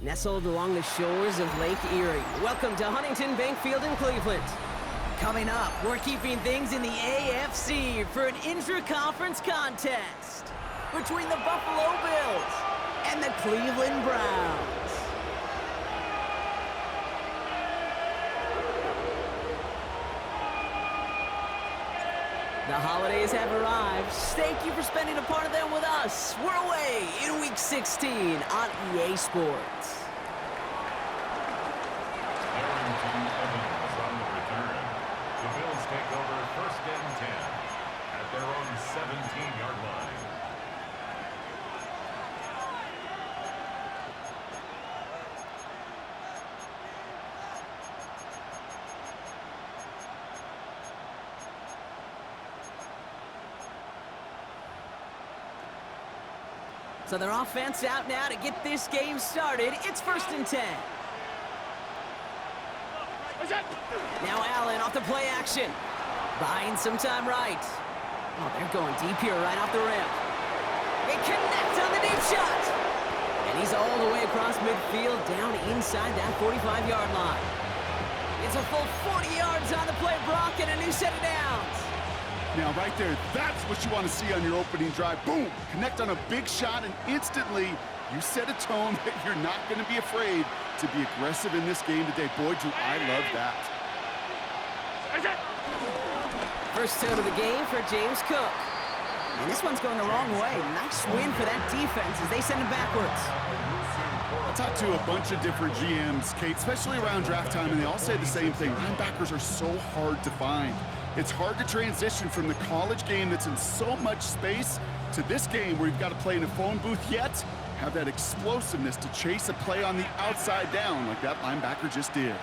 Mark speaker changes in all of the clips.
Speaker 1: Nestled along the shores of Lake Erie. Welcome to Huntington Bank Field in Cleveland. Coming up, we're keeping things in the AFC for an intra-conference contest between the Buffalo Bills and the Cleveland Browns. The holidays have arrived. Thank you for spending a part of them with us. We're away in Week 16 on EA Sports.
Speaker 2: Arrington Evans on the return. The Bills take over 1st and 10 at their own 17-yard line.
Speaker 1: So their offense out now to get this game started. It's 1st and 10. Now Allen off the play action. Buying some time right. Oh, they're going deep here right off the rim. They connect on the deep shot. And he's all the way across midfield down inside that 45-yard line. It's a full 40 yards on the play, Brock, and a new set of downs.
Speaker 3: Now, right there, that's what you want to see on your opening drive. Boom! Connect on a big shot, and instantly, you set a tone that you're not going to be afraid to be aggressive in this game today. Boy, do I love that.
Speaker 1: First tone of the game for James Cook. And this one's going the wrong way. Nice win for that defense as they send him backwards.
Speaker 3: I talked to a bunch of different GMs, Kate, especially around draft time, and they all say the same thing. Linebackers are so hard to find. It's hard to transition from the college game that's in so much space to this game where you've got to play in a phone booth, yet have that explosiveness to chase a play on the outside down like that linebacker just did.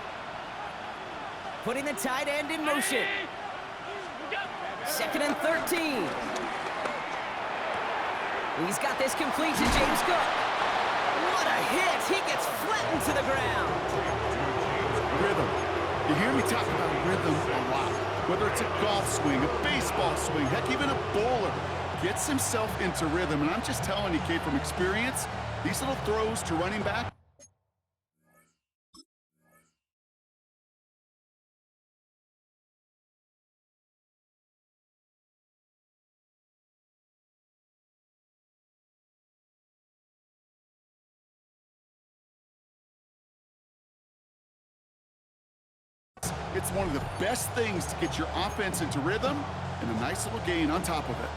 Speaker 1: Putting the tight end in motion. 2nd and 13. He's got this complete to James Cook. What a hit! He gets flattened to the ground.
Speaker 3: Rhythm. You hear me talk about rhythm a lot. Whether it's a golf swing, a baseball swing, heck, even a bowler gets himself into rhythm. And I'm just telling you, Kate, from experience, these little throws to running back, it's one of the best things to get your offense into rhythm and a nice little gain on top of it.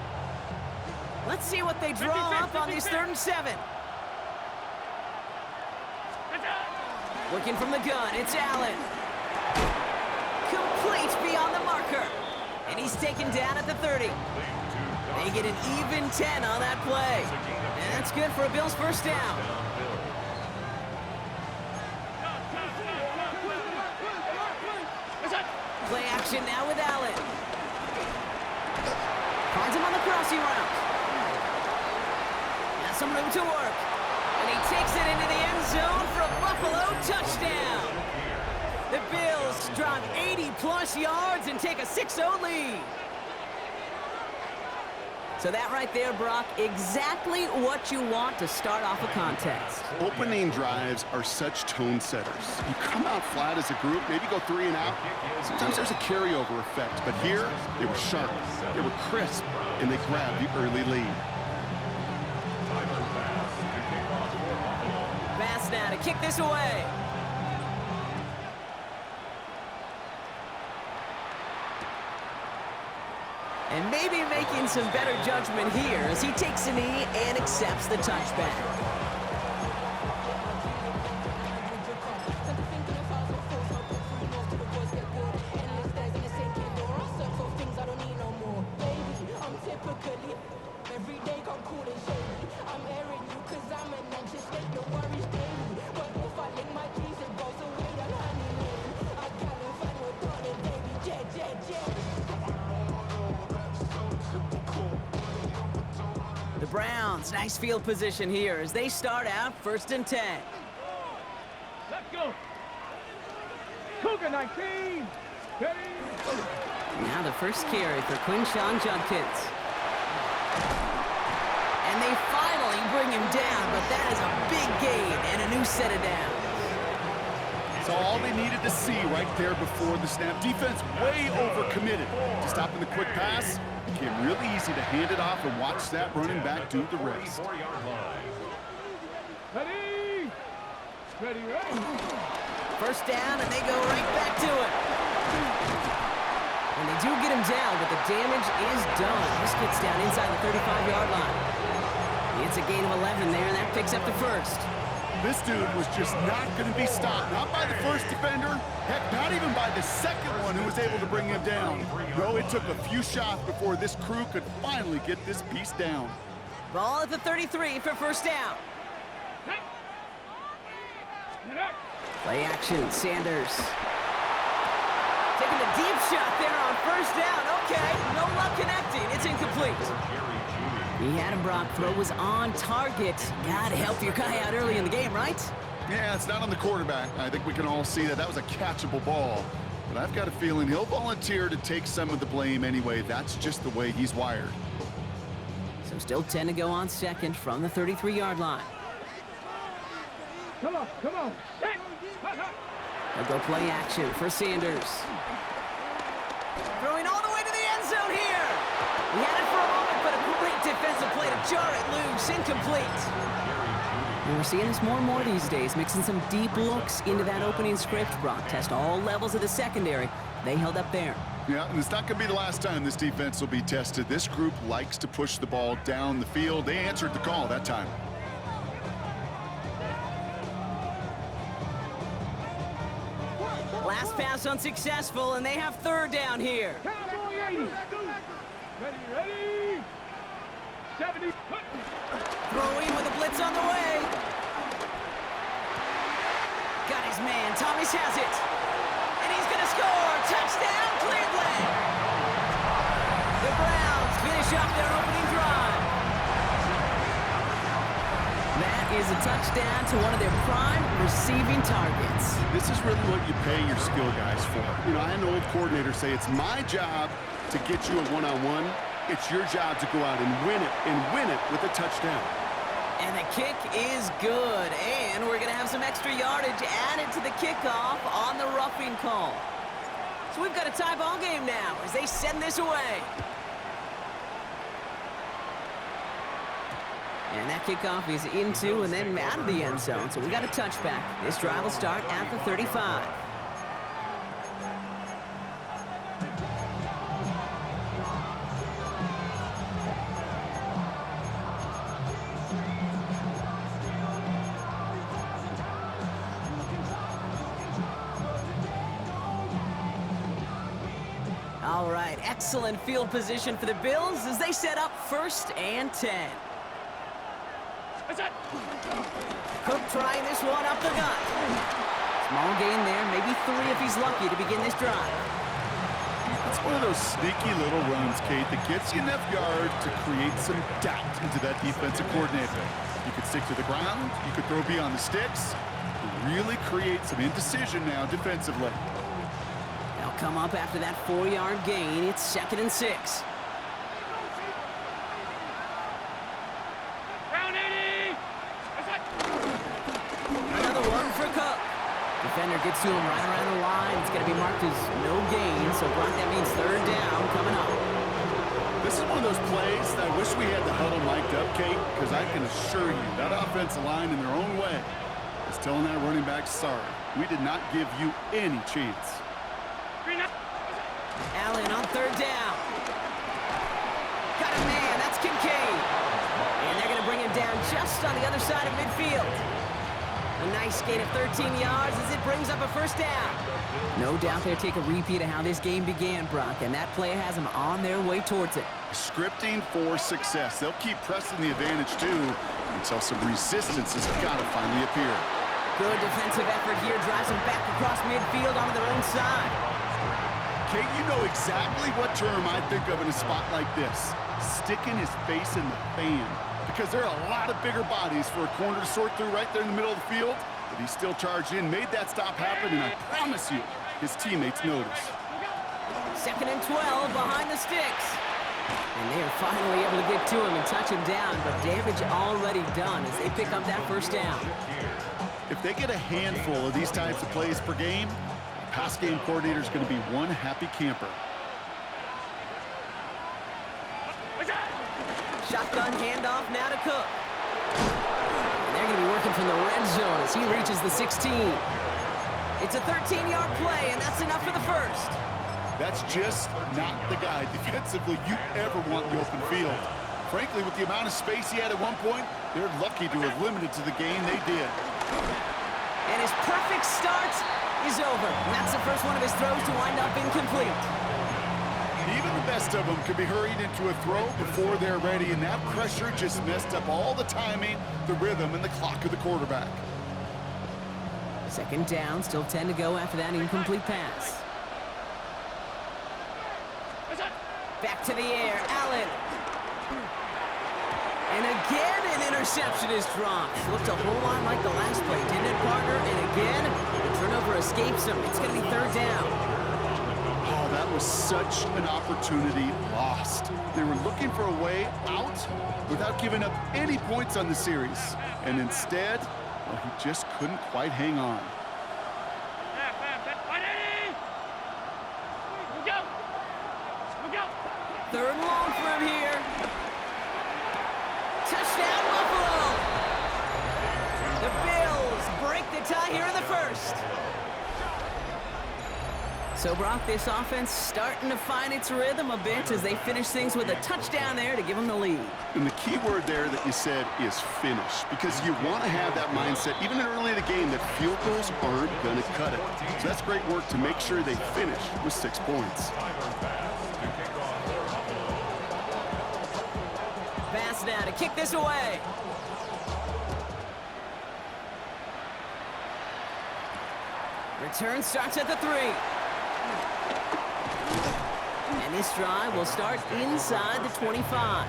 Speaker 1: Let's see what they draw up on these 3rd and 7. Working from the gun, it's Allen. Complete beyond the marker. And he's taken down at the 30. They get an even 10 on that play. And that's good for a Bills 1st down. Play action now with Allen. Finds him on the crossing route. Has some room to work. And he takes it into the end zone for a Buffalo touchdown. The Bills drive 80-plus yards and take a 6-0 lead. So that right there, Brock, exactly what you want to start off a contest.
Speaker 3: Opening drives are such tone setters. You come out flat as a group, maybe go 3 and out. Sometimes there's a carryover effect, but here they were sharp, they were crisp, and they grabbed the early lead.
Speaker 1: Pass now to kick this away. And maybe making some better judgment here as he takes a knee and accepts the touchback. The Browns, nice field position here as they start out 1st and 10.
Speaker 4: Let's go. Cougar 19.
Speaker 1: Now the first carry for Quinshon Judkins. And they finally bring him down, but that is a big gain and a new set of downs.
Speaker 3: So all they needed to see right there before the snap. Defense way overcommitted to stopping the quick pass. Became really easy to hand it off and watch that running back do the rest.
Speaker 4: Ready! Ready, ready!
Speaker 1: First down, and they go right back to it. And they do get him down, but the damage is done. This gets down inside the 35-yard line. It's a gain of 11 there, and that picks up the first.
Speaker 3: This dude was just not going to be stopped. Not by the first defender. Heck, not even by the second one who was able to bring him down. No, it took a few shots before this crew could finally get this beast down.
Speaker 1: Ball at the 33 for first down. Play action, Sanders. Taking a deep shot there on first down. Okay, no luck connecting. It's incomplete. He had him, Brock. Throw was on target. Gotta help your guy out early in the game, right?
Speaker 3: Yeah, it's not on the quarterback. I think we can all see that was a catchable ball. But I've got a feeling he'll volunteer to take some of the blame anyway. That's just the way he's wired.
Speaker 1: So still 10 to go on second from the 33-yard line.
Speaker 4: Come on, come on.
Speaker 1: They'll go play action for Sanders. Throwing all the way to the end zone here. He had it for a moment, but a great defensive play to jar it loose. Incomplete. And we're seeing this more and more these days, mixing some deep looks into that opening script. Brock test all levels of the secondary. They held up there.
Speaker 3: Yeah, and it's not going to be the last time this defense will be tested. This group likes to push the ball down the field. They answered the call that time.
Speaker 1: Last pass unsuccessful, and they have third down here.
Speaker 4: Cowboy 80. Ready, ready. 70.
Speaker 1: Throwing with a blitz on the way. Got his man. Thomas has it. And he's going to score. Touchdown, Cleveland. The Browns finish off their opening drive. That is a touchdown to one of their prime receiving targets.
Speaker 3: This is really what you pay your skill guys for. You know, I had an old coordinator say it's my job to get you a one-on-one. It's your job to go out and win it with a touchdown.
Speaker 1: And the kick is good. And we're going to have some extra yardage added to the kickoff on the roughing call. So we've got a tie ball game now as they send this away. And that kickoff is into and then out of the end zone. So we got a touchback. This drive will start at the 35. All right, excellent field position for the Bills as they set up 1st and 10. Cook trying this one up the gut. Small gain there, maybe 3 if he's lucky to begin this drive.
Speaker 3: It's one of those sneaky little runs, Kate, that gets you enough yards to create some doubt into that defensive coordinator. You could stick to the ground, you could throw beyond the sticks, really create some indecision now defensively.
Speaker 1: They'll come up after that 4-yard gain. It's 2nd and 6. Another one for Cook. Defender gets to him right around the line. It's going to be marked as no gain, so Brock, that means 3rd down coming up.
Speaker 3: This is one of those plays that I wish we had the huddle mic'd up, Kate, because I can assure you that offensive line in their own way is telling that running back, sorry, we did not give you any chance.
Speaker 1: Allen on 3rd down. Got a man, that's Kincaid. And they're going to bring him down just on the other side of midfield. A nice gain of 13 yards as it brings up a 1st down. No doubt they'll take a repeat of how this game began, Brock, and that play has them on their way towards it.
Speaker 3: Scripting for success. They'll keep pressing the advantage, too, until some resistance has got to finally appear.
Speaker 1: Good defensive effort here, drives them back across midfield onto their own side.
Speaker 3: Kate, you know exactly what term I think of in a spot like this. Sticking his face in the fan. Because there are a lot of bigger bodies for a corner to sort through right there in the middle of the field. But he still charged in, made that stop happen, and I promise you, his teammates notice.
Speaker 1: 2nd and 12 behind the sticks. And they are finally able to get to him and touch him down, but damage already done as they pick up that first down.
Speaker 3: If they get a handful of these types of plays per game, the pass game coordinator is going to be one happy camper.
Speaker 1: Shotgun handoff now to Cook. And they're going to be working from the red zone as he reaches the 16. It's a 13-yard play, and that's enough for the first.
Speaker 3: That's just not the guy defensively you ever want in the open field. Frankly, with the amount of space he had at one point, they're lucky to have limited to the gain they did.
Speaker 1: And his perfect start is over. And that's the first one of his throws to wind up incomplete.
Speaker 3: Even the best of them could be hurried into a throw before they're ready, and that pressure just messed up all the timing, the rhythm, and the clock of the quarterback.
Speaker 1: Second down, still 10 to go after that incomplete pass. Back to the air, Allen. And again, an interception is dropped. Looked a whole lot like the last play, didn't it, partner? And again, the turnover escapes him. It's going to be third down.
Speaker 3: Oh, that was such an opportunity lost. They were looking for a way out without giving up any points on the series. And instead, well, he just couldn't quite hang on.
Speaker 1: Third and long for him here. Touchdown, Buffalo! The Bills break the tie here in the first. So, Brock, this offense starting to find its rhythm a bit as they finish things with a touchdown there to give them the lead.
Speaker 3: And the key word there that you said is finish, because you want to have that mindset, even early in the game, that field goals aren't going to cut it. So that's great work to make sure they finish with 6 points.
Speaker 1: Pass now to kick this away. Return starts at the 3. And this drive will start inside the 25.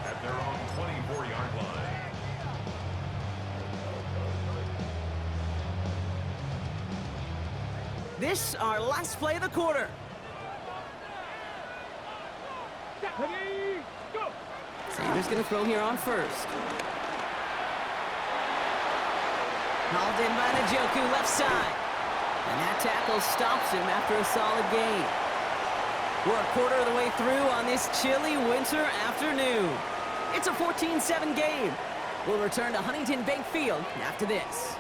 Speaker 2: At their own 24-yard line.
Speaker 1: This our last play of the quarter.
Speaker 4: Ready, go!
Speaker 1: Sanders going to throw here on first. Hauled in by Njoku, left side. And that tackle stops him after a solid gain. We're a quarter of the way through on this chilly winter afternoon. It's a 14-7 game. We'll return to Huntington Bank Field after this.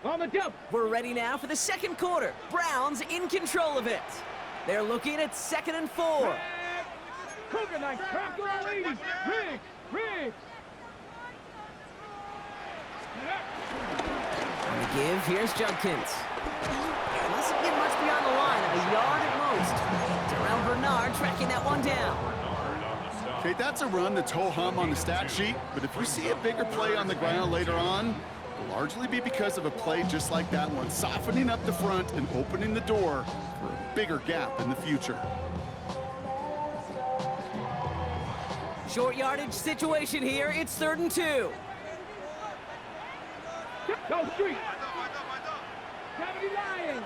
Speaker 4: On the jump!
Speaker 1: We're ready now for the second quarter. Browns in control of it. They're looking at 2nd and 4.
Speaker 4: Cougar knife, crack all 80! Riggs! Riggs!
Speaker 1: On the give, here's Judkins. Doesn't get much beyond the line, a yard at most. Terrell Bernard tracking that one down.
Speaker 3: Okay, that's a run that's ho-hum on the stat sheet, but if you see a bigger play on the ground later on, it'll largely be because of a play just like that one, softening up the front and opening the door for a bigger gap in the future.
Speaker 1: Short yardage situation here. It's 3rd and 2.
Speaker 4: Go street! 70 Lions!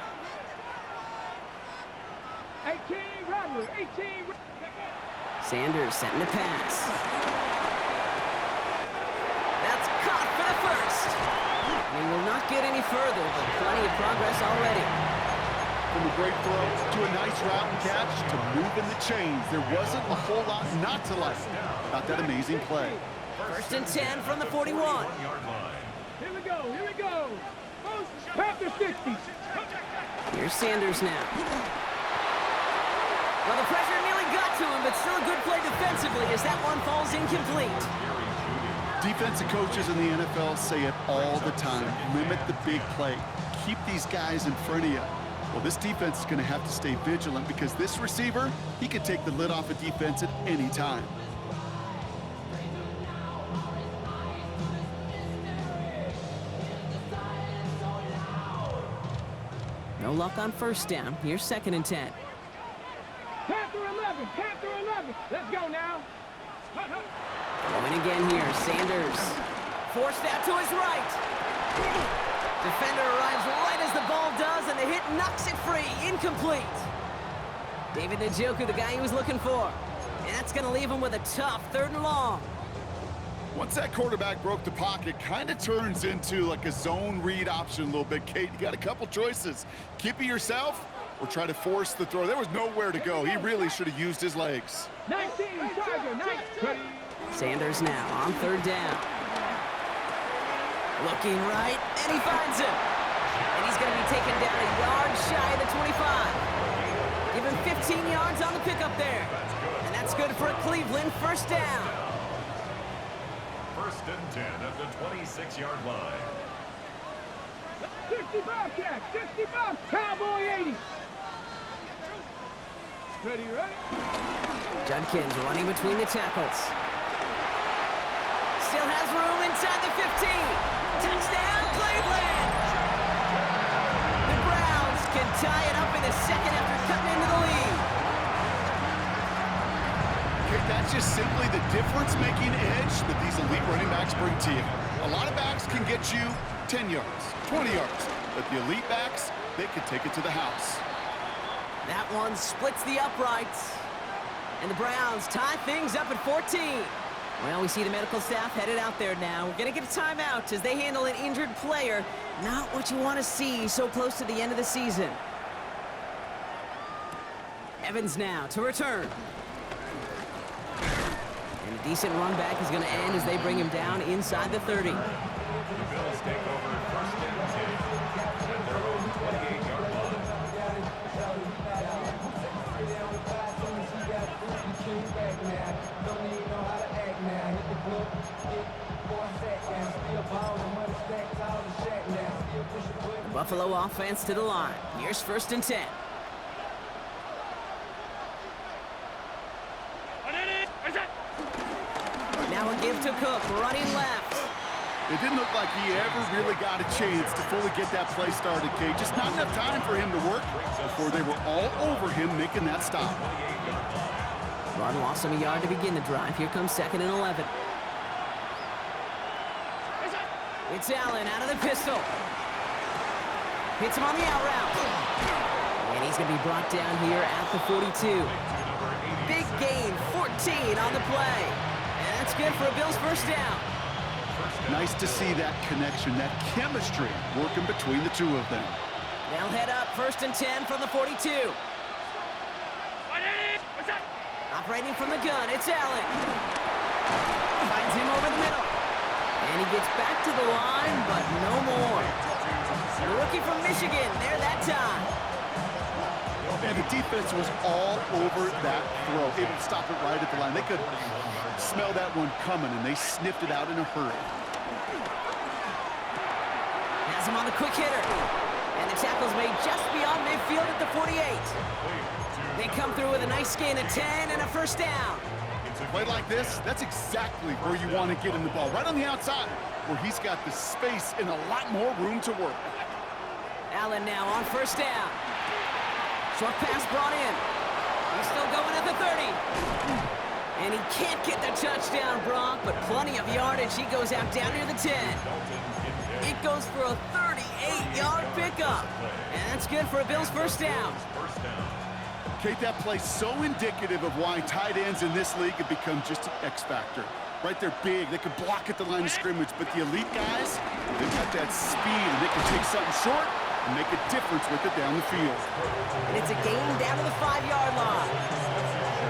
Speaker 4: 18 Rattler! 18
Speaker 1: Sanders setting the pass. That's caught for the first. We will not get any further, but plenty of progress already.
Speaker 3: From a great throw to a nice route and catch to moving the chains, there wasn't a whole lot not to like about that amazing play.
Speaker 1: 1st and 10 from the 41.
Speaker 4: Here we go, here we go! Panther 60!
Speaker 1: Here's Sanders now. Well, the pressure nearly got to him, but still a good play defensively as that one falls incomplete.
Speaker 3: Defensive coaches in the NFL say it all the time. Limit the big play. Keep these guys in front of you. Well, this defense is going to have to stay vigilant because this receiver, he could take the lid off a defense at any time.
Speaker 1: No luck on 1st down. Here's 2nd and 10.
Speaker 4: Panther 11! Panther 11! Let's go now!
Speaker 1: Going again here. Sanders forced out to his right. Defender arrives right as the ball does, and the hit knocks it free. Incomplete. David Njoku, the guy he was looking for. And that's going to leave him with a tough 3rd and long.
Speaker 3: Once that quarterback broke the pocket, kind of turns into like a zone read option a little bit. Kate, you got a couple choices. Keep it yourself or try to force the throw. There was nowhere to go. He really should have used his legs.
Speaker 4: 19, Tiger, 19.
Speaker 1: Sanders now on 3rd down. Looking right, and he finds him. And he's going to be taken down a yard shy of the 25. Give him 15 yards on the pickup there. And that's good for a Cleveland 1st down.
Speaker 2: 1st and 10 at the 26-yard line.
Speaker 4: 60 Bobcat, 60 Bob, Cowboy 80. Ready, right?
Speaker 1: Judkins running between the tackles. Still has room inside the 15. Touchdown, Cleveland! The Browns can tie it up in the 2nd after cutting into the lead.
Speaker 3: Okay, that's just simply the difference-making edge that these elite running backs bring to you. A lot of backs can get you 10 yards, 20 yards, but the elite backs, they can take it to the house.
Speaker 1: That one splits the uprights. And the Browns tie things up at 14. Well, we see the medical staff headed out there now. We're going to get a timeout as they handle an injured player. Not what you want to see so close to the end of the season. Evans now to return. And a decent run back is going to end as they bring him down inside the 30.
Speaker 2: The Bills take over 1st and 10 at their own 28-yard line.
Speaker 1: The Buffalo offense to the line. Here's 1st and 10. Now a give to Cook, running left.
Speaker 3: It didn't look like he ever really got a chance to fully get that play started, Kate. Just not enough time for him to work before they were all over him making that stop.
Speaker 1: Run lost him a yard to begin the drive. Here comes 2nd and 11. It's Allen out of the pistol. Hits him on the out route. And he's going to be brought down here at the 42. Big gain, 14 on the play. And that's good for a Bills 1st down.
Speaker 3: Nice to see that connection, that chemistry working between the two of them.
Speaker 1: They'll head up 1st and 10 from the 42. Operating from the gun, it's Allen. Finds him over the middle. And he gets back to the line, but no more. The rookie from Michigan, there that time.
Speaker 3: And the defense was all over that throw. Able to stop it right at the line. They could smell that one coming, and they sniffed it out in a hurry.
Speaker 1: Has him on the quick hitter. And the tackle's made just beyond midfield at the 48. They come through with a nice gain of 10 and a 1st down.
Speaker 3: Play like this, that's exactly where you want to get him the ball. Right on the outside, where he's got the space and a lot more room to work.
Speaker 1: Allen now on 1st down. Short pass brought in. He's still going at the 30. And he can't get the touchdown, Brock, but plenty of yardage. He goes out down near the 10. It goes for a 38-yard pickup. And that's good for a Bills 1st down.
Speaker 3: Kate, that play's so indicative of why tight ends in this league have become just an X factor. Right, they're big, they can block at the line of scrimmage, but the elite guys, they've got that speed, and they can take something short and make a difference with it down the field.
Speaker 1: And it's a gain down to the 5-yard line.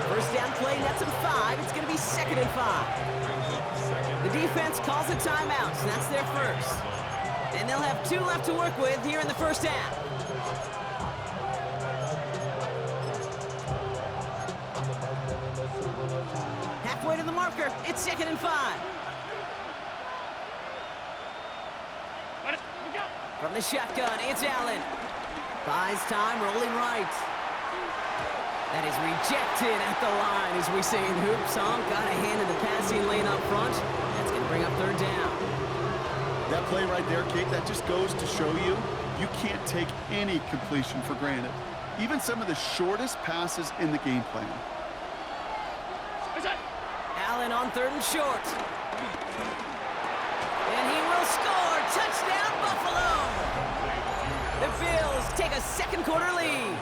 Speaker 1: 1st down play, nets him 5. It's going to be 2nd and 5. The defense calls a timeout, so that's their 1st. And they'll have 2 left to work with here in the 1st half. Halfway to the marker, it's 2nd and 5. From the shotgun, it's Allen. Buys time, rolling right. That is rejected at the line, as we say in hoops. Got a hand in the passing lane up front. That's going to bring up 3rd down.
Speaker 3: That play right there, Kate, that just goes to show you, you can't take any completion for granted. Even some of the shortest passes in the game plan.
Speaker 1: Allen on 3rd and short. And he will score. Touchdown, Buffalo! The Bills take a second quarter lead.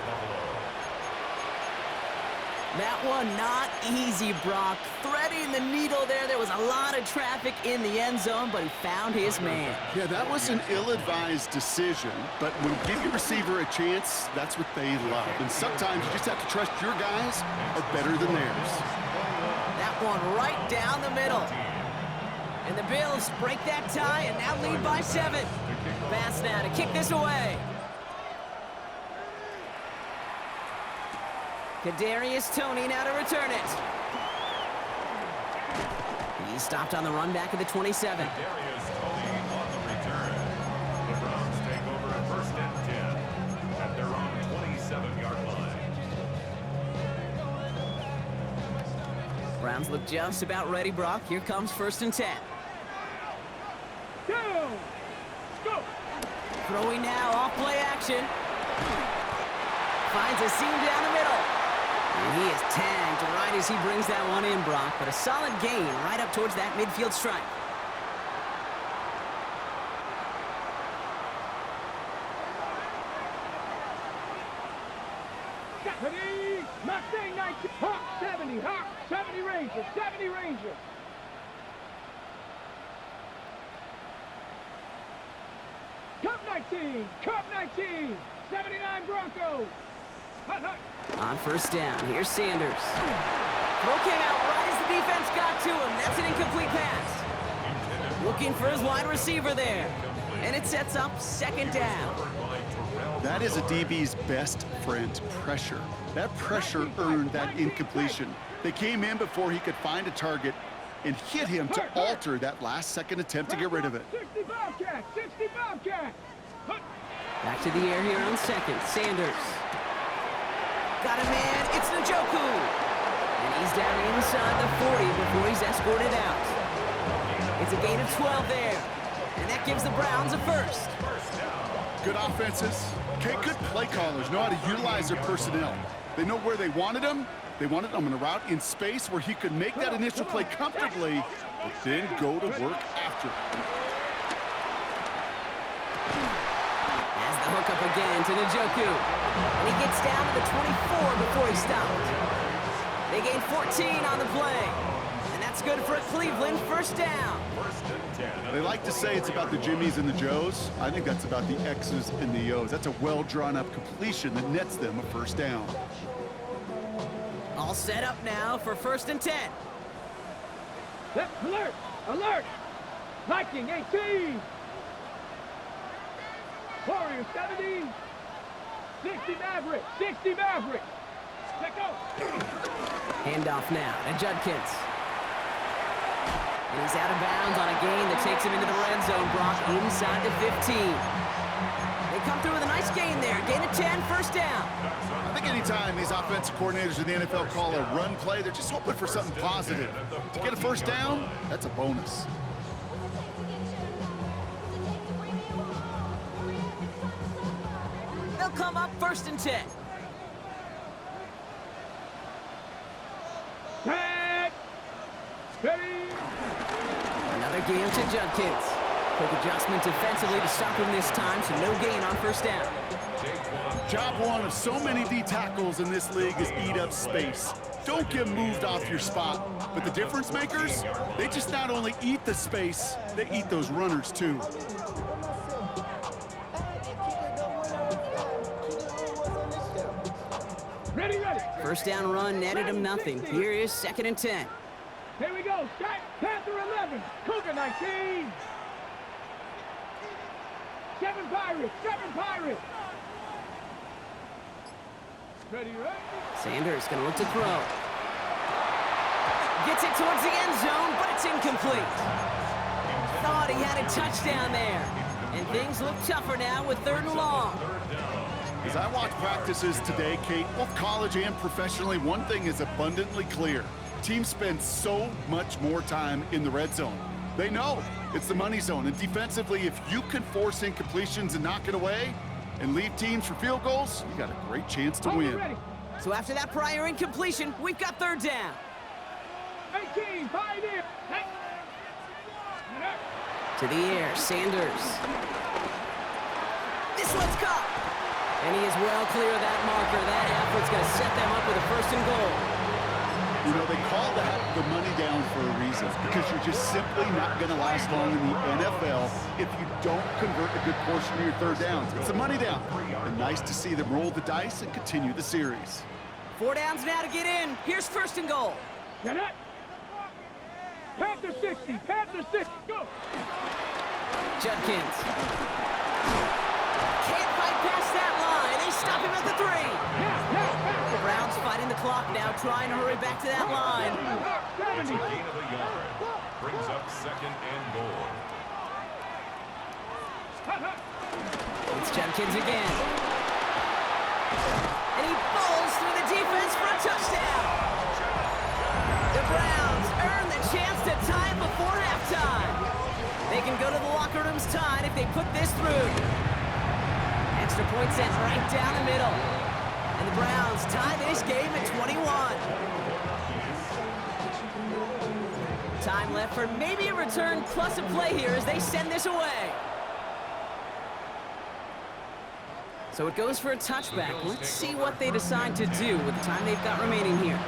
Speaker 1: That one not easy, Brock. Threading the needle there. There was a lot of traffic in the end zone, but he found his man.
Speaker 3: Yeah, that was an ill-advised decision, but when you give your receiver a chance, that's what they love. And sometimes you just have to trust your guys are better than theirs.
Speaker 1: That one right down the middle. And the Bills break that tie and now lead by 7. Pass now to kick this away. Kadarius Toney now to return it. He's stopped on the run back at the 27.
Speaker 2: Kadarius Toney on the return. The Browns take over at 1st and 10 at their own 27-yard line.
Speaker 1: Browns look just about ready, Brock. Here comes 1st and 10.
Speaker 4: Go! Go!
Speaker 1: Throwing now, off play action. Finds a seam down the middle. And he is tagged right as he brings that one in, Brock. But a solid gain right up towards that midfield stripe.
Speaker 4: Ready? Mustang 19. Hawk 70. Hawk 70 Ranger. 70 Ranger. Cup 19. Cup 19. 79 Broncos. Hut, hut.
Speaker 1: On 1st down, here's Sanders. Throw came out right as the defense got to him. That's an incomplete pass. Looking for his wide receiver there. And it sets up 2nd down.
Speaker 3: That is a DB's best friend, pressure. That pressure earned that incompletion. They came in before he could find a target and hit him to alter that last-second attempt to get rid of it.
Speaker 4: 60 Bobcat. 60 Bobcat. Hut.
Speaker 1: Back to the air here on 2nd. Sanders. Got a man. It's Njoku. And he's down inside the 40 before he's escorted out. It's a gain of 12 there. And that gives the Browns a 1st.
Speaker 3: Good offenses. Okay, good play callers know how to utilize their personnel. They know where they wanted him. They wanted him on a route in space where he could make that initial play comfortably, but then go to work after.
Speaker 1: Has the hook up again to Njoku. And he gets down to the 24 before he stopped. They gain 14 on the play. And that's good for a Cleveland 1st down.
Speaker 3: They like to say it's about the Jimmies and the Joes. I think that's about the X's and the O's. That's a well-drawn-up completion that nets them a 1st down.
Speaker 1: All set up now for 1st and 10.
Speaker 4: Left alert. Alert. Viking 18. Warrior 70. 60 Maverick. 60 Maverick. Let go.
Speaker 1: Handoff now to Judkins. And he's out of bounds on a gain that takes him into the red zone, Brock, inside the 15. They come through with a nice gain there. Gain of 10, 1st down.
Speaker 3: I think anytime these offensive coordinators in the NFL call a run play, they're just hoping for something positive. To get a 1st down, that's a bonus.
Speaker 1: They'll come up 1st and 10.
Speaker 4: Set. Ready.
Speaker 1: Another gain to Judkins. Quick adjustment defensively to stop him this time, so no gain on 1st down.
Speaker 3: Job one of so many D tackles in this league is eat up space. Don't get moved off your spot. But the difference makers, they just not only eat the space, they eat those runners too.
Speaker 4: Ready, ready.
Speaker 1: 1st down run netted him nothing. Here is 2nd and 10.
Speaker 4: Here we go. Sky Panther 11. Cougar 19. 7 Pirates. 7 Pirates. Ready, ready.
Speaker 1: Sanders going to look to throw. Gets it towards the end zone, but it's incomplete. Thought he had a touchdown there. And things look tougher now with 3rd and long.
Speaker 3: As I watch practices today, Kate, both college and professionally, one thing is abundantly clear. Teams spend so much more time in the red zone. They know it's the money zone. And defensively, if you can force incompletions and knock it away and leave teams for field goals, you got a great chance to win.
Speaker 4: Ready.
Speaker 1: So after that prior incompletion, we've got 3rd down.
Speaker 4: 18. 18, Pioneer.
Speaker 1: To the air, Sanders. This one's caught. And he is well clear of that marker. That effort's going to set them up with a 1st and goal.
Speaker 3: You know, they call that the money down for a reason, because you're just simply not going to last long in the NFL if you don't convert a good portion of your 3rd downs. It's a money down. And nice to see them roll the dice and continue the series.
Speaker 1: 4 downs now to get in. Here's 1st and goal.
Speaker 4: Get it. Panther 60, Panther 60, go.
Speaker 1: Judkins. Can't fight past that line. They stop him at the 3. The Browns fighting the clock now, trying to hurry back to that line.
Speaker 2: It's a gain of a yard. Brings up 2nd and goal.
Speaker 1: It's Judkins again. And he bowls through the defense for a touchdown. The Browns earn the chance to tie it before halftime. They can go to the locker rooms tied if they put this through. Extra point sent right down the middle. And the Browns tie this game at 21. Time left for maybe a return plus a play here as they send this away. So it goes for a touchback. Let's see what they decide to do with the time they've got remaining here.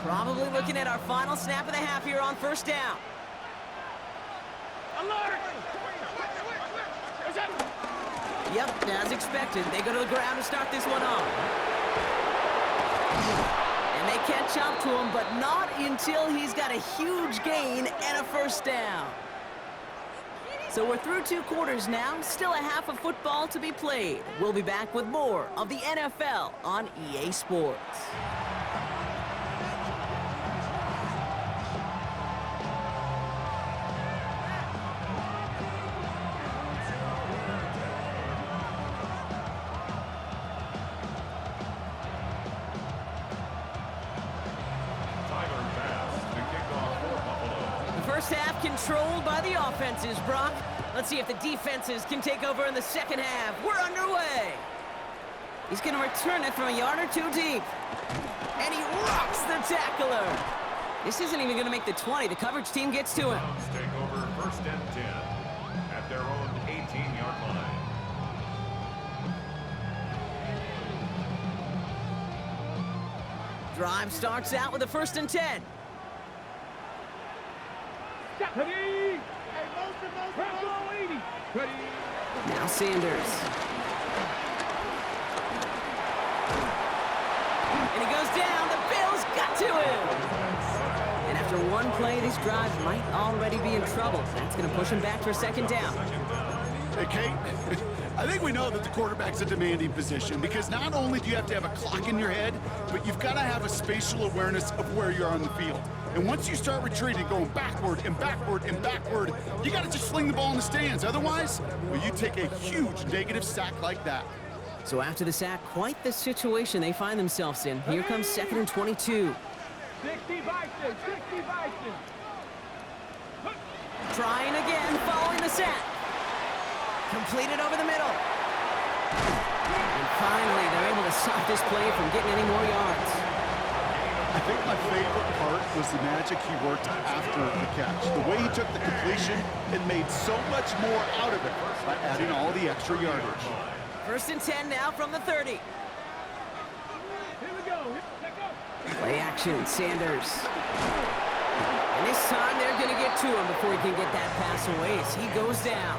Speaker 1: Probably looking at our final snap of the half here on 1st down.
Speaker 4: Alert!
Speaker 1: Yep, as expected, they go to the ground to start this one off. And they catch up to him, but not until he's got a huge gain and a 1st down. So we're through 2 quarters now, still a half of football to be played. We'll be back with more of the NFL on EA Sports. First half controlled by the offenses, Brock. Let's see if the defenses can take over in the 2nd half. We're underway. He's going to return it from a yard or 2 deep. And he rocks the tackler. This isn't even going to make the 20. The coverage team gets to him.
Speaker 2: Browns take over 1st and 10 at their own 18-yard line.
Speaker 1: Drive starts out with a 1st and 10.
Speaker 4: Ready? Bravo 80. Ready?
Speaker 1: Now Sanders. And he goes down. The Bills got to him. And after one play, this drive might already be in trouble. That's going to push him back for a 2nd down.
Speaker 3: Hey, Kate, I think we know that the quarterback's a demanding position, because not only do you have to have a clock in your head, but you've got to have a spatial awareness of where you are on the field. And once you start retreating, going backward and backward and backward, you got to just fling the ball in the stands. Otherwise, well, you take a huge negative sack like that.
Speaker 1: So after the sack, quite the situation they find themselves in. Here comes 2nd and 22.
Speaker 4: 60 Bison, 60 Bison.
Speaker 1: Trying again, following the sack. Completed over the middle. And finally, they're able to stop this play from getting any more yards.
Speaker 3: I think my favorite part was the magic he worked after the catch. The way he took the completion and made so much more out of it by adding all the extra yardage.
Speaker 1: 1st and 10 now from the 30.
Speaker 4: Here we go. Let's go.
Speaker 1: Play action, Sanders. And this time they're going to get to him before he can get that pass away as he goes down.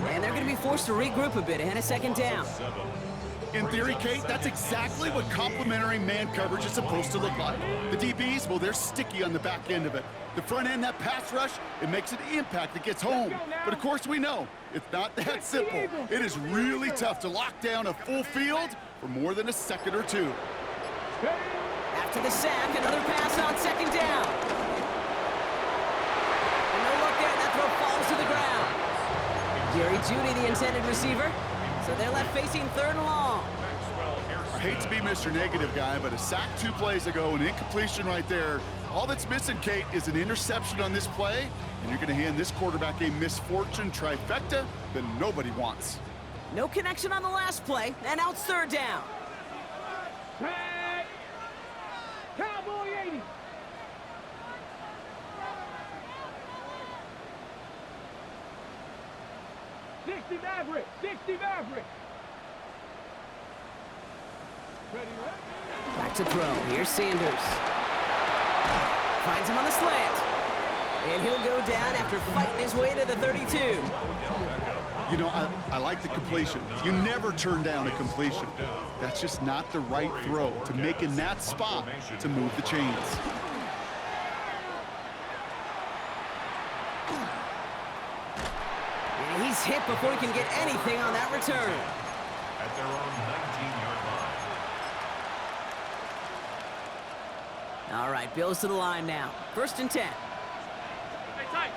Speaker 1: And they're going to be forced to regroup a bit ahead of 2nd down.
Speaker 3: In theory, Kate, that's exactly what complementary man coverage is supposed to look like. The DBs, well, they're sticky on the back end of it. The front end, that pass rush, it makes an impact that gets home. But of course we know, it's not that simple. It is really tough to lock down a full field for more than a 2nd or 2.
Speaker 1: After the sack, another pass on 2nd down. And no look there, that throw falls to the ground. Jerry Jeudy, the intended receiver. So they're left facing 3rd and long.
Speaker 3: I hate to be Mr. Negative guy, but a sack 2 plays ago, an incompletion right there. All that's missing, Kate, is an interception on this play, and you're going to hand this quarterback a misfortune trifecta that nobody wants.
Speaker 1: No connection on the last play, and now it's third down.
Speaker 4: Tag. Cowboy 80. Maverick. 60 Maverick. Ready, ready.
Speaker 1: Back to throw. Here's Sanders. Finds him on the slant. And he'll go down after fighting his way to the 32.
Speaker 3: You know, I like the completion. You never turn down a completion. That's just not the right throw to make in that spot to move the chains.
Speaker 1: And he's hit before he can get anything on that return.
Speaker 2: At their own 19-yard line.
Speaker 1: All right, Bills to the line now. First and 10.
Speaker 4: Hey, tight.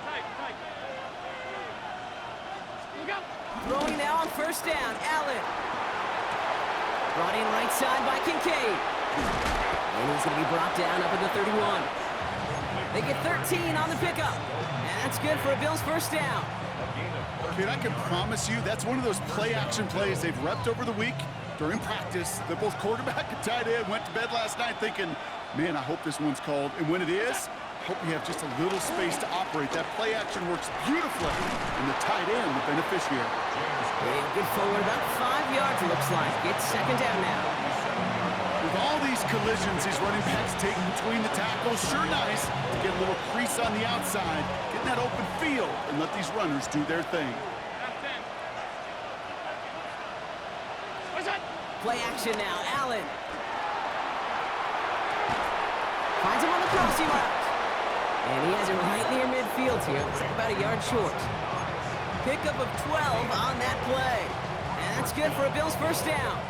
Speaker 4: Look out.
Speaker 1: Throwing now on first down, Allen. Brought in right side by Kincaid. And he's going to be brought down up at the 31. They get 13 on the pickup. And that's good for a Bills first down.
Speaker 3: Kid, I can promise you that's one of those play-action plays they've repped over the week during practice. That both quarterback and tight end went to bed last night thinking, man, I hope this one's called. And when it is, I hope we have just a little space to operate. That play action works beautifully, and the tight end, the beneficiary.
Speaker 1: And good forward, about 5 yards, it looks like. It's second down now.
Speaker 3: With all these collisions, these running backs take between the tackles, sure nice to get a little crease on the outside, get in that open field, and let these runners do their thing.
Speaker 4: What's that?
Speaker 1: Play action now, Allen. Finds him on the crossing route. And he has it right near midfield here. It's about a yard short. Pickup of 12 on that play. And that's good for a Bills first down.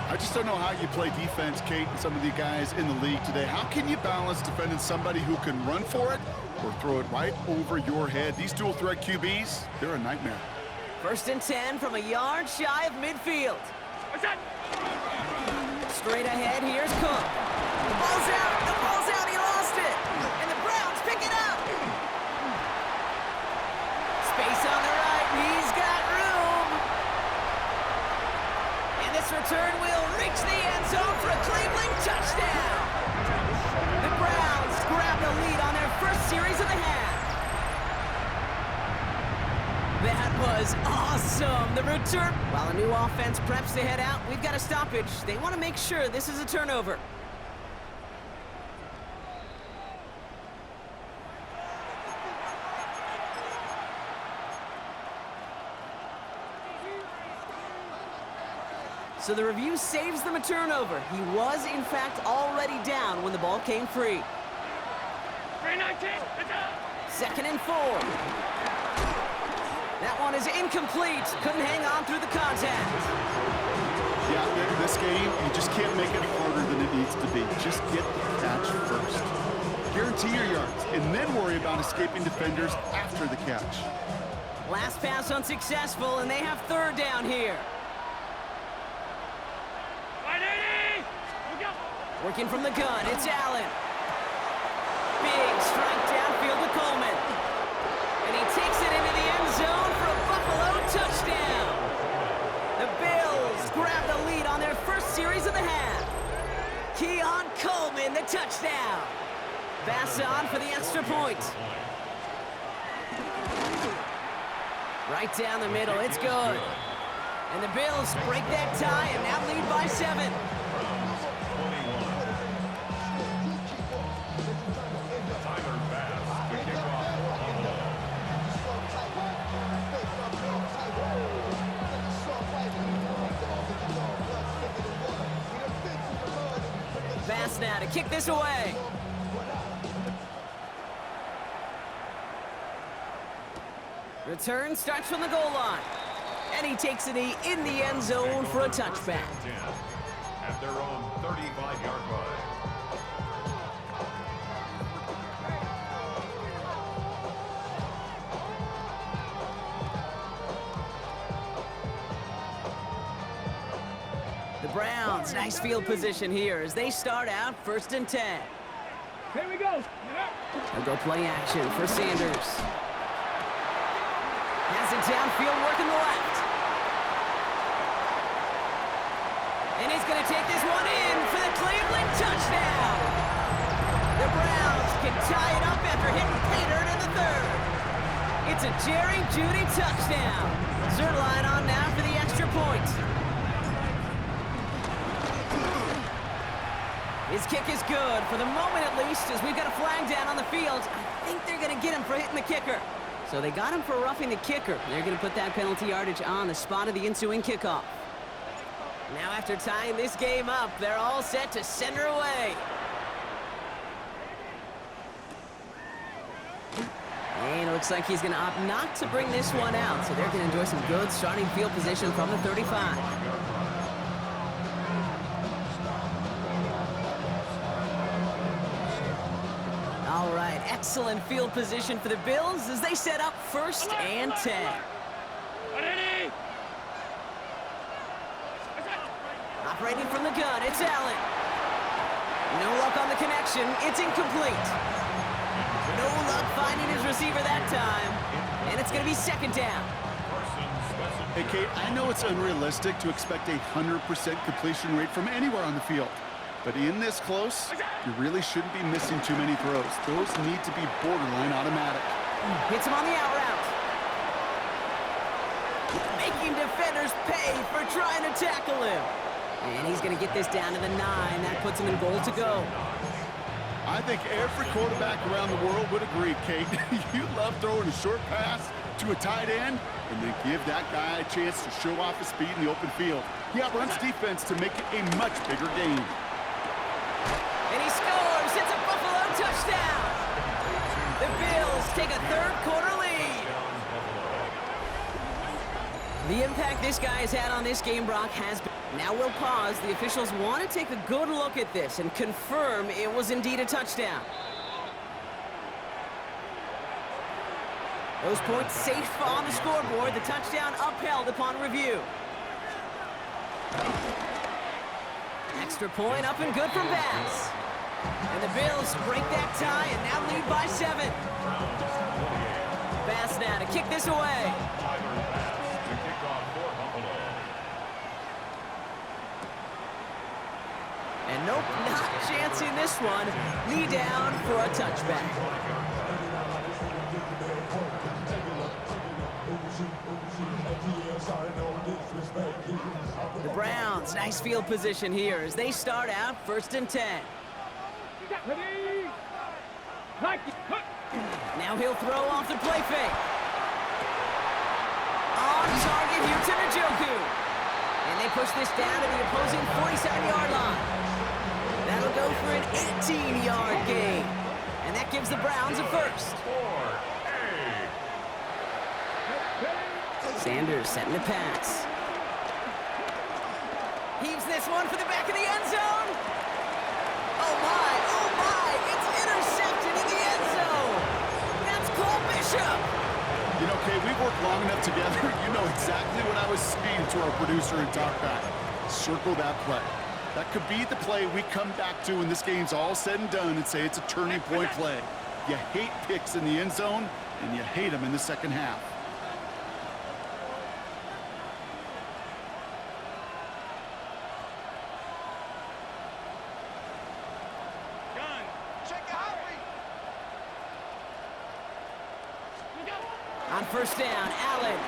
Speaker 3: I just don't know how you play defense, Kate, and some of the guys in the league today. How can you balance defending somebody who can run for it or throw it right over your head? These dual threat QBs, they're a nightmare.
Speaker 1: First and 10 from a yard shy of midfield.
Speaker 4: What's that?
Speaker 1: Straight ahead, here's Cook. The ball's out, he lost it. And the Browns pick it up. Space on the right, he's got room. And this return will reach the end zone for a Cleveland touchdown. The Browns grab the lead on their first series of the half. That was awesome. The return. While a new offense preps to head out, we've got a stoppage. They want to make sure this is a turnover. So the review saves them a turnover. He was, in fact, already down when the ball came free.
Speaker 4: 319. It's out.
Speaker 1: Second and 4. That one is incomplete. Couldn't hang on through the contact.
Speaker 3: Yeah, this game, you just can't make it harder than it needs to be. Just get the catch first. Guarantee your yards, and then worry about escaping defenders after the catch.
Speaker 1: Last pass unsuccessful, and they have third down here.
Speaker 4: 180. Look out.
Speaker 1: Working from the gun, it's Allen. Big strike downfield to Coleman. And he takes it into the end zone for a Buffalo touchdown. The Bills grab the lead on their first series of the half. Keon Coleman, the touchdown. Basson for the extra point. Right down the middle, it's good. And the Bills break that tie and now lead by 7.
Speaker 2: Tyler Bass to kick off
Speaker 1: Bass now to kick this away. Return starts from the goal line. And he takes it in the end zone for a touchback.
Speaker 2: 10 at their own 35-yard line.
Speaker 1: The Browns, nice field position here as they start out 1st and 10.
Speaker 4: Here we go.
Speaker 1: They'll go play action for Sanders. Has it downfield, working the left. And he's going to take this one in for the Cleveland touchdown. The Browns can tie it up after hitting pay dirt in the 3rd. It's a Jerry Jeudy touchdown. Zerline on now for the extra point. His kick is good, for the moment at least, as we've got a flag down on the field. I think they're going to get him for hitting the kicker. So they got him for roughing the kicker. They're going to put that penalty yardage on the spot of the ensuing kickoff. Now after tying this game up, they're all set to send her away. And it looks like he's going to opt not to bring this one out, so they're going to enjoy some good starting field position from the 35. All right, excellent field position for the Bills as they set up 1st and 10. Operating from the gun, it's Allen. No luck on the connection, it's incomplete. No luck finding his receiver that time, and it's going to be 2nd down.
Speaker 3: Hey, Kate, I know it's unrealistic to expect a 100% completion rate from anywhere on the field. But in this close, you really shouldn't be missing too many throws. Those need to be borderline automatic.
Speaker 1: Hits him on the out route. Making defenders pay for trying to tackle him. And he's going to get this down to the 9. That puts him in goal to go.
Speaker 3: I think every quarterback around the world would agree, Kate. You love throwing a short pass to a tight end and then give that guy a chance to show off his speed in the open field. He outruns defense to make it a much bigger game.
Speaker 1: And he scores! It's a Buffalo touchdown! The Bills take a 3rd quarter lead. The impact this guy has had on this game, Brock, has been... Now we'll pause. The officials want to take a good look at this and confirm it was indeed a touchdown. Those points safe on the scoreboard. The touchdown upheld upon review. Extra point up and good from Bass. And the Bills break that tie and now lead by 7. Bass now to kick this away. And nope, not chancing this one. Knee down for a touchback. The Browns, nice field position here as they start out 1st and 10. Now he'll throw off the play fake. On target here to Njoku. And they push this down to the opposing 47-yard line. That'll go for an 18-yard gain. And that gives the Browns a 1st. Sanders setting the pass. Heaves this one for the back of the end zone. Oh my, it's intercepted in the end zone. That's Cole Bishop.
Speaker 3: You know, Kay, we've worked long enough together. You know exactly what I was saying to our producer and talkback. Circle that play. That could be the play we come back to when this game's all said and done and say it's a turning point play. You hate picks in the end zone, and you hate them in the second half.
Speaker 1: On 1st down, Allen.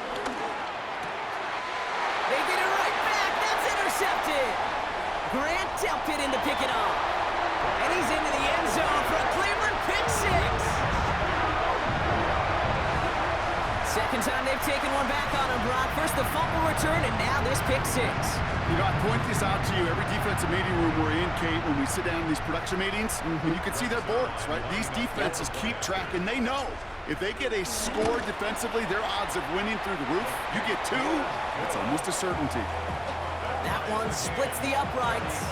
Speaker 1: They get it right back. That's intercepted. Grant tempted in to pick it up. And he's into the end zone for a Cleveland pick 6. Second time they've taken one back on him, Brock. First the fumble return, and now this pick 6.
Speaker 3: You know, I point this out to you every defensive meeting room we're in, Kate, when we sit down in these production meetings, and you can see their boards, right? These defenses keep track, and they know if they get a score defensively, their odds of winning through the roof. You get 2, it's almost a certainty.
Speaker 1: That one splits the uprights.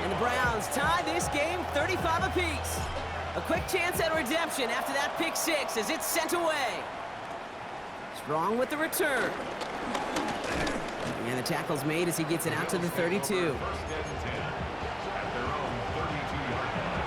Speaker 1: And the Browns tie this game 35 apiece. A quick chance at redemption after that pick 6 as it's sent away. Strong with the return. And the tackle's made as he gets it out to the 32.
Speaker 2: First and 10 at their own 32-yard line.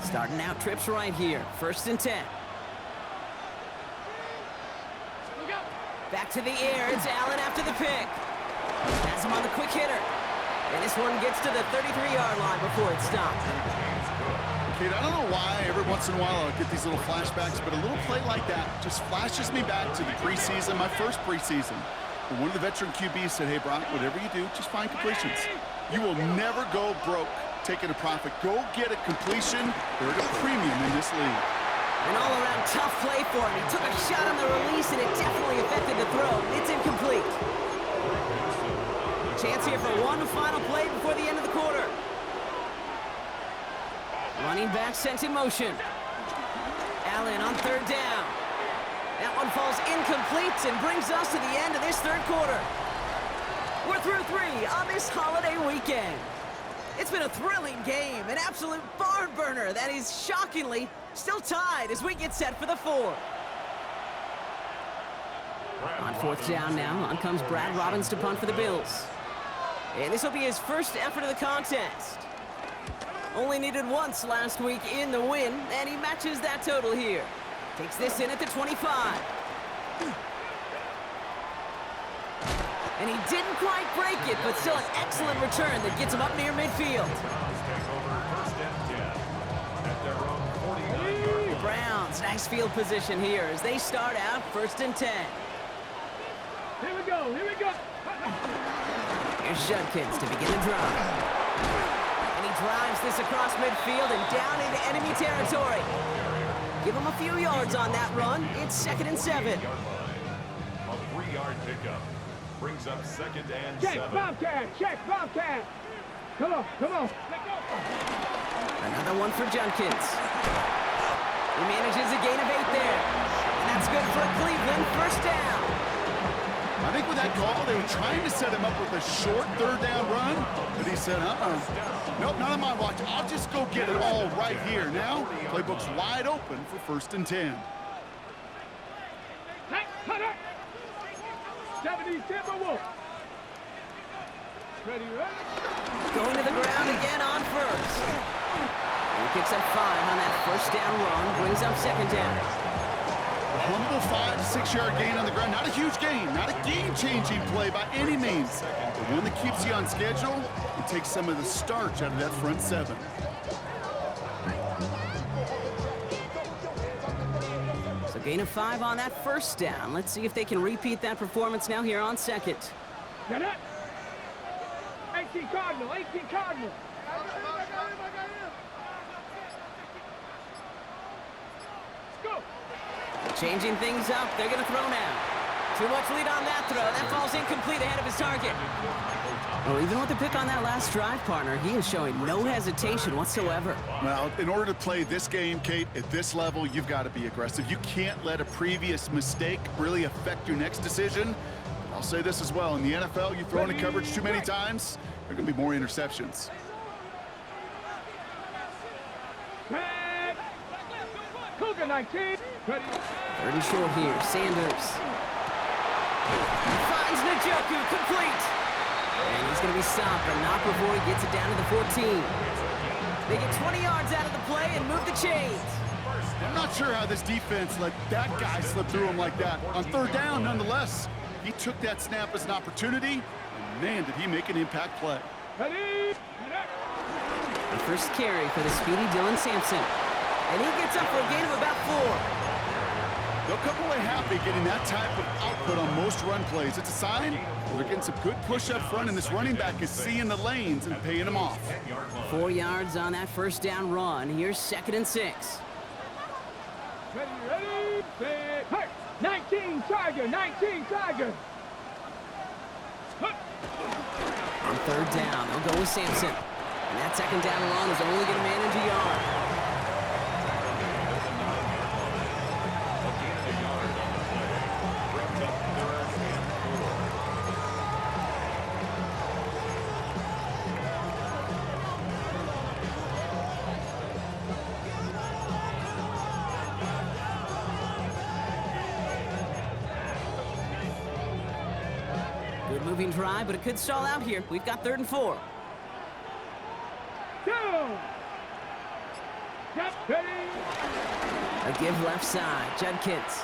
Speaker 1: Starting out trips right here. First and 10. Back to the air. It's Allen after the pick. Has him on the quick hitter. And this one gets to the 33-yard line before it stopped.
Speaker 3: Kate, I don't know why every once in a while I'll get these little flashbacks, but a little play like that just flashes me back to the preseason, my first preseason. And one of the veteran QBs said, hey, Brock, whatever you do, just find completions. You will never go broke taking a profit. Go get a completion. They're at a premium in this league.
Speaker 1: An all-around tough play for him. He took a shot on the release, and it definitely affected the throw. It's incomplete. Chance here for one final play before the end of the quarter. Running back sent in motion. Allen on third down. That one falls incomplete and brings us to the end of this third quarter. We're through 3 on this holiday weekend. It's been a thrilling game, an absolute barn burner that is shockingly still tied as we get set for the 4th. On fourth down now, on comes Brad Robbins to punt for the Bills. And this will be his first effort of the contest. Only needed once last week in the win, and he matches that total here. Takes this in at the 25. And he didn't quite break it, but still an excellent return that gets him up near midfield. The Browns, nice field position here as they start out first and 10.
Speaker 4: Here we go, here we go.
Speaker 1: Here's Judkins to begin the drive. And he drives this across midfield and down into enemy territory. Give him a few yards on that run. It's second and 7.
Speaker 2: A 3-yard pickup. Brings up second and
Speaker 4: Check
Speaker 2: 7.
Speaker 4: Bobcat, check Bobcat. Come on, come on. Let go.
Speaker 1: Another one for Judkins. He manages a gain of 8 there. And that's good for Cleveland. First down.
Speaker 3: I think with that call, they were trying to set him up with a short third down run, but he said, nope, not on my watch. I'll just go get it all right here. Now, playbook's wide open for first and 10.
Speaker 4: Hey, cut it. 70 Timberwolves. Ready, ready?
Speaker 1: Going to the ground again on first. He picks up 5 on that first down run. Brings up second down.
Speaker 3: A humble 5 to 6 yard gain on the ground. Not a huge gain, not a game-changing play by any means, but one that keeps you on schedule and takes some of the starch out of that front 7.
Speaker 1: So gain of 5 on that first down. Let's see if they can repeat that performance now here on second.
Speaker 4: Get it. 18 Cardinal, 18 Cardinal. Let's go.
Speaker 1: Changing things up. They're going to throw now. Too much lead on that throw. That falls incomplete ahead of his target. Well, even with the pick on that last drive, partner, he is showing no hesitation whatsoever.
Speaker 3: Well, in order to play this game, Kate, at this level, you've got to be aggressive. You can't let a previous mistake really affect your next decision. But I'll say this as well. In the NFL, you throw into coverage too many times, there are going to be more interceptions.
Speaker 4: Red. Cougar 19. Ready.
Speaker 1: Third and short here. Sanders. Finds Njoku, complete. And he's going to be stopped, but not before he gets it down to the 14. They get 20 yards out of the play and move the chains.
Speaker 3: I'm not sure how this defense let that guy slip through him like that. On third down, nonetheless, he took that snap as an opportunity, and man, did he make an impact play.
Speaker 4: Ready.
Speaker 1: The first carry for the speedy Dylan Sampson. And he gets up for a gain of about 4.
Speaker 3: They'll come away happy getting that type of output on most run plays. It's a sign they're getting some good push up front, and this running back is seeing the lanes and paying them off.
Speaker 1: 4 yards on that first down run. Here's second and 6.
Speaker 4: Ready, ready, set, hey! 19 Tiger, 19 Tiger!
Speaker 1: On third down, they'll go with Sampson. And that second down run is only going to manage a yard. Good moving drive, but it could stall out here. We've got 3rd and 4.
Speaker 4: 2. Yep, ready.
Speaker 1: A give left side. Judkins.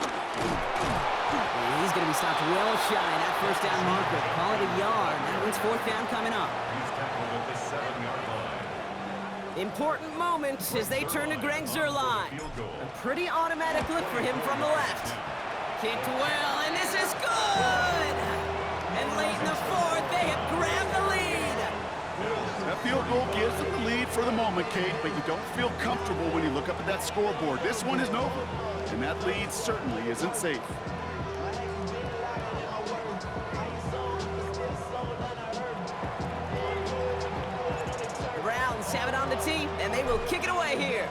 Speaker 1: And he's going to be stopped real shy. That first down marker. Call it a yard. That one's 4th down coming up.
Speaker 2: He's tackled at the 7-yard line.
Speaker 1: Important moment as they turn to Greg Zuerlein. A pretty automatic look for him from the left. Kicked well, and this is good! And late in the 4th, they have grabbed the lead.
Speaker 3: That field goal gives them the lead for the moment, Kate, but you don't feel comfortable when you look up at that scoreboard. This one isn't over, and that lead certainly isn't safe.
Speaker 1: The Browns have it on the tee, and they will kick it away here.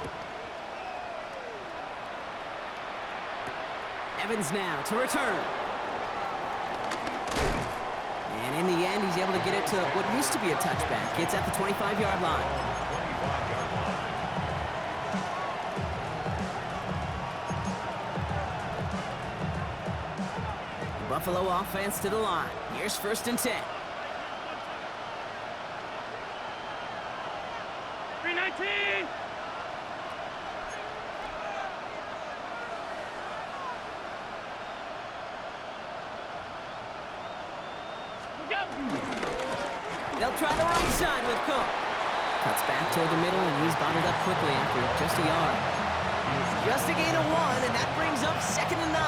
Speaker 1: Evans now to return. And in the end, he's able to get it to what used to be a touchback. It's at the 25-yard line.
Speaker 2: 25-yard line.
Speaker 1: Buffalo offense to the line. Here's 1st and 10.
Speaker 4: 319.
Speaker 1: They'll try the right side with Cook. Cuts back toward the middle, and he's bottled up quickly after just a yard. Just a gain of 1, and that brings up 2nd and 9.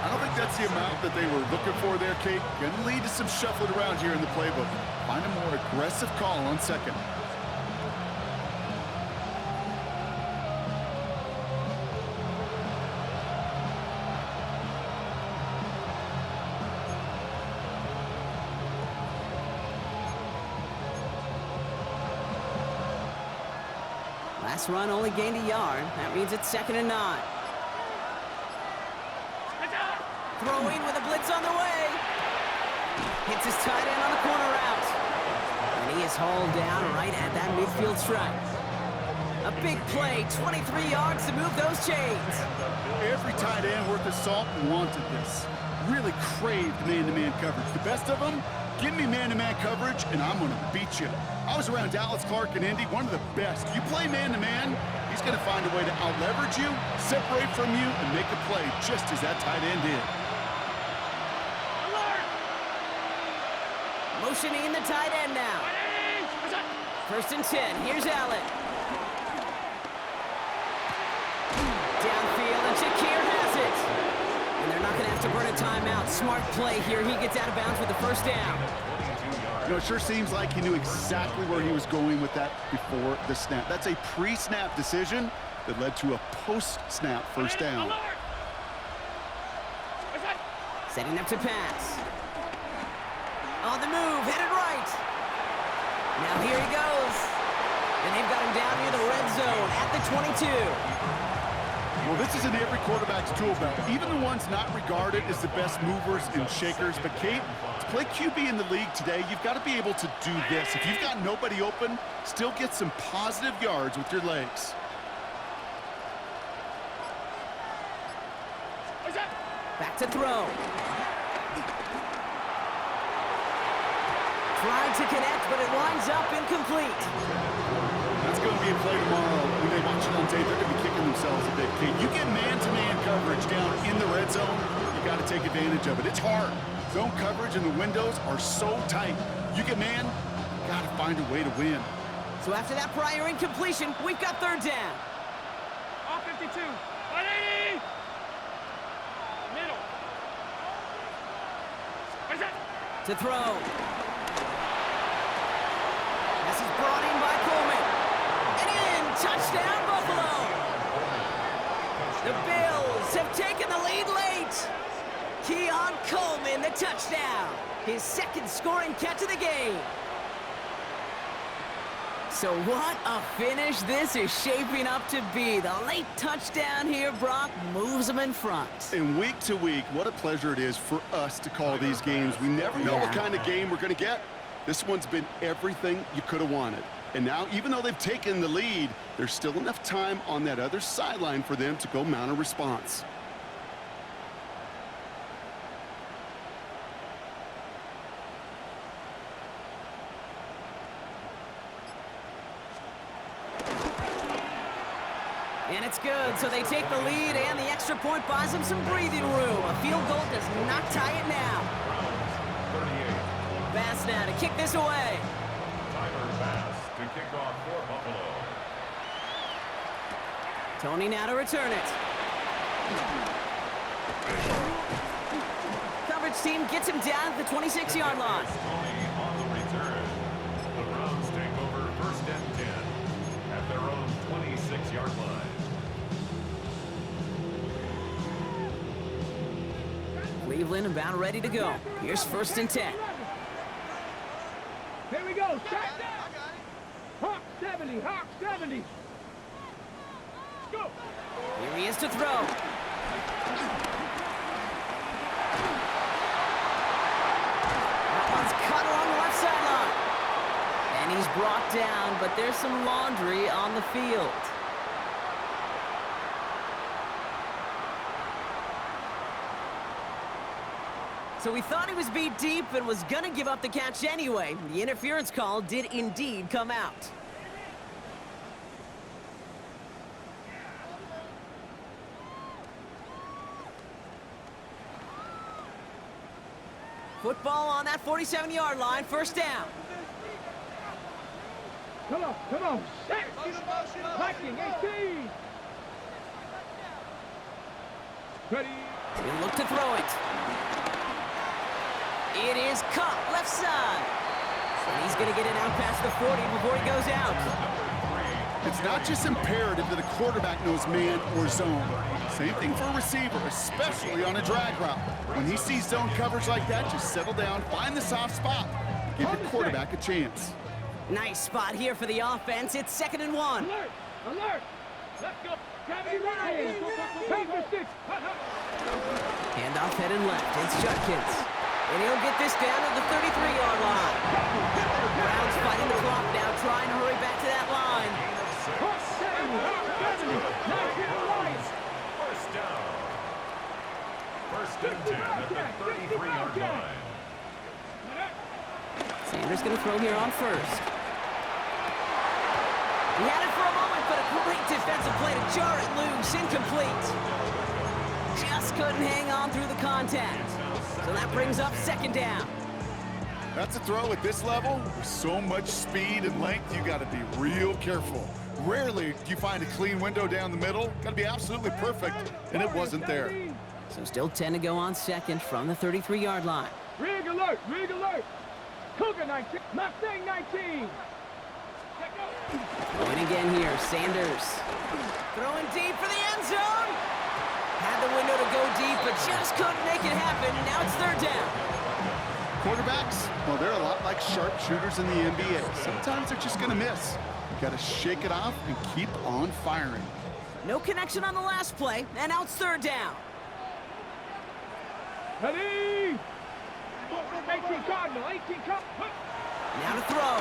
Speaker 3: I don't think that's the amount that they were looking for there, Kate. Going to lead to some shuffling around here in the playbook. Find a more aggressive call on 2nd.
Speaker 1: Last run only gained a yard. That means it's 2nd and 9. Throwing with a blitz on the way. Hits his tight end on the corner route. And he is hauled down right at that midfield stripe. A big play, 23 yards to move those chains.
Speaker 3: Every tight end worth his salt wanted this. Really craved man-to-man coverage. The best of them, give me man-to-man coverage, and I'm going to beat you. I was around Dallas Clark and Indy, one of the best. You play man-to-man, he's going to find a way to out-leverage you, separate from you, and make a play just as that tight end did.
Speaker 1: Motioning the tight end now. 1st and 10. Here's Allen. Downfield, and Shakir has it. And they're not going to have to burn a timeout. Smart play here. He gets out of bounds with the 1st down.
Speaker 3: You know, it sure seems like he knew exactly where he was going with that before the snap. That's a pre-snap decision that led to a post-snap 1st down.
Speaker 1: Setting up to pass. On the move, headed right. Now here he goes. And they've got him down near the red zone at the 22.
Speaker 3: Well, this is in every quarterback's tool belt, even the ones not regarded as the best movers and shakers. But, Kate, to play QB in the league today, you've got to be able to do this. If you've got nobody open, still get some positive yards with your legs.
Speaker 1: Back to throw. Tried to connect, but it winds up incomplete.
Speaker 3: That's going to be a play tomorrow. When they watch it on tape, they're going to be kicking themselves a bit, Kate. You get man-to-man coverage down in the red zone, you got to take advantage of it. It's hard. Zone coverage and the windows are so tight. You get man, you got to find a way to win.
Speaker 1: So after that prior incompletion, we've got 3rd down.
Speaker 4: All 52. 180. Middle.
Speaker 1: To throw. This is brought in by Coleman. And in, touchdown Buffalo. The Bills have taken the lead late. Keon Coleman, the touchdown. His 2nd scoring catch of the game. So what a finish this is shaping up to be. The late touchdown here, Brock, moves them in front.
Speaker 3: And week to week, what a pleasure it is for us to call these games. We never know what kind of game we're going to get. This one's been everything you could have wanted. And now, even though they've taken the lead, there's still enough time on that other sideline for them to go mount a response.
Speaker 1: And it's good, so they take the lead, and the extra point buys them some breathing room. A field goal does not tie it now.
Speaker 2: Browns 38.
Speaker 1: Bass now to kick this away.
Speaker 2: Tyler Bass to kick off for Buffalo.
Speaker 1: Tony now to return it. Coverage team gets him down at the 26-yard line.
Speaker 2: Tony on the return. The Browns take over first and 10 at their own 26-yard line.
Speaker 1: Cleveland about ready to go. Here's first and 10.
Speaker 4: Here we go. Check. Hawk 70. Hawk 70. Go.
Speaker 1: Here he is to throw. That one's cut along the left sideline. And he's brought down, but there's some laundry on the field. So we thought he was beat deep and was going to give up the catch anyway. The interference call did indeed come out. Football on that 47-yard line, first down.
Speaker 4: Come on. Set. Viking 18. Ready.
Speaker 1: He'll look to throw it. It is caught left side. And he's going to get it out past the 40 before he goes out.
Speaker 3: It's not just imperative that a quarterback knows man or zone. Same thing for a receiver, especially on a drag route. When he sees zone coverage like that, just settle down, find the soft spot, give the quarterback a chance.
Speaker 1: Nice spot here for the offense. It's 2nd and 1.
Speaker 4: Alert. Let's go. 70 right. Paper six.
Speaker 1: Handoff headed left. It's Judkins. And he'll get this down at the 33-yard line. Browns fighting the clock now, trying to hurry back to that line.
Speaker 4: Hawk 70. Hawk 70. Knock it right.
Speaker 2: First down. First and 10 at the 33-yard line.
Speaker 1: Sanders going to throw here on first. He had it for a moment, but a great defensive play to jar it loose. Incomplete. Just couldn't hang on through the contact. So that brings up 2nd down.
Speaker 3: That's a throw at this level. With so much speed and length, you got to be real careful. Rarely do you find a clean window down the middle. Got to be absolutely perfect, and it wasn't there.
Speaker 1: So still 10 to go on 2nd from the 33-yard line.
Speaker 4: Rig alert. Cougar 19. Mustang 19.
Speaker 1: Going again here, Sanders. Throwing deep for the end zone. Had the window to go deep, but just couldn't make it happen. Now it's 3rd down.
Speaker 3: Quarterbacks, well, they're a lot like sharpshooters in the NBA. Sometimes they're just going to miss. You got to shake it off and keep on firing.
Speaker 1: No connection on the last play, and now it's 3rd down.
Speaker 4: Ready. 18 Cardinal. 18 Cardinal.
Speaker 1: Now to throw.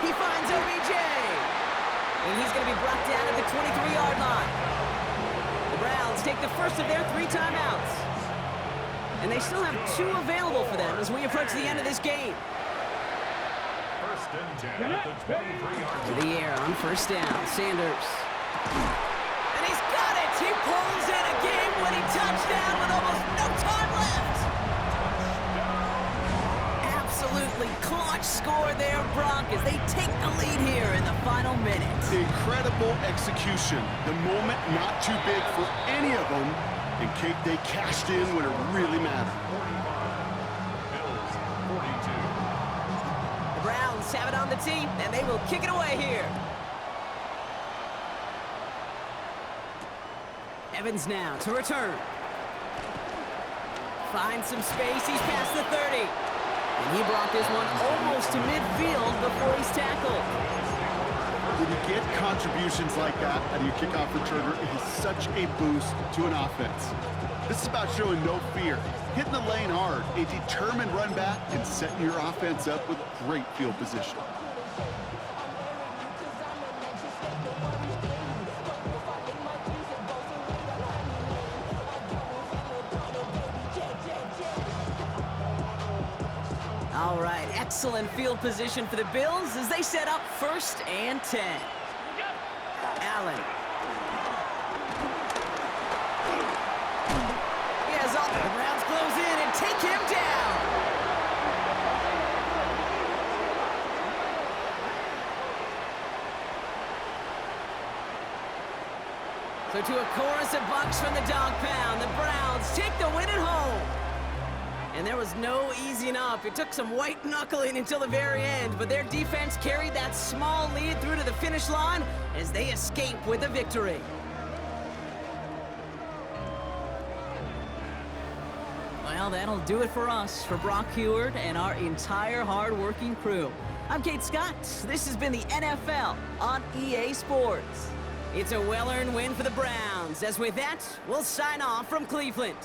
Speaker 1: He finds OBJ. And he's going to be brought down at the 23-yard line. The Browns take the first of their 3 timeouts. And they still have 2 available for them as we approach the end of this game.
Speaker 2: First and 10 at the 23-yard
Speaker 1: To
Speaker 2: line.
Speaker 1: the air on first down, Sanders. And he's got it! He pulls in a game-winning touchdown with almost no time left! Absolutely clutch score there, Brock, as they take the lead here in the final minutes.
Speaker 3: Incredible execution. The moment not too big for any of them. And Kate, they cashed in when it really mattered.
Speaker 2: 45. Bills 42.
Speaker 1: The Browns have it on the tee, and they will kick it away here. Evans now to return. Finds some space. He's past the 30. And he brought this one almost to midfield before he's tackled.
Speaker 3: When you get contributions like that out of your kickoff returner, it is such a boost to an offense. This is about showing no fear, hitting the lane hard, a determined run back, and setting your offense up with great field position.
Speaker 1: All right, excellent field position for the Bills as they set up 1st and 10. Allen. He has all the Browns close in and take him down. So to a chorus of bucks from the dog pound, the Browns take the win at home. And there was no easing up. It took some white knuckling until the very end, but their defense carried that small lead through to the finish line as they escape with a victory. Well, that'll do it for us, for Brock Huard and our entire hard-working crew. I'm Kate Scott. This has been the NFL on EA Sports. It's a well-earned win for the Browns, as with that, we'll sign off from Cleveland.